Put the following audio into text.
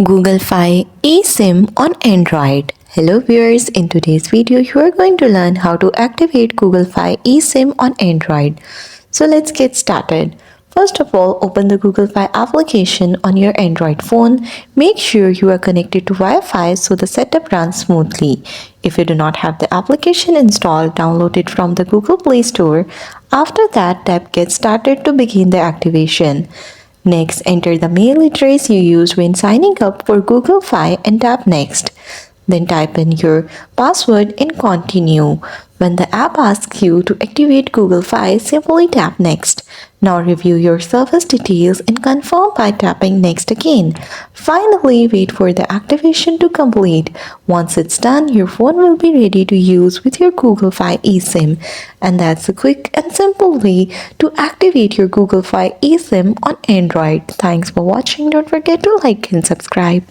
Google Fi eSIM on Android. Hello viewers, in today's video you are going to learn how to activate Google Fi eSIM on Android. So let's get started. First of all, open the Google Fi application on your Android phone. Make sure you are connected to Wi-Fi so the setup runs smoothly. If you do not have the application installed, download it from the Google Play Store. After that, tap Get Started to begin the activation. Next, enter the mail address you used when signing up for Google Fi and tap Next. Then type in your password and continue. When the app asks you to activate Google Fi, simply tap Next. Now review your service details and confirm by tapping Next again. Finally, wait for the activation to complete. Once it's done, your phone will be ready to use with your Google Fi eSIM. And that's a quick and simple way to activate your Google Fi eSIM on Android. Thanks for watching. Don't forget to like and subscribe.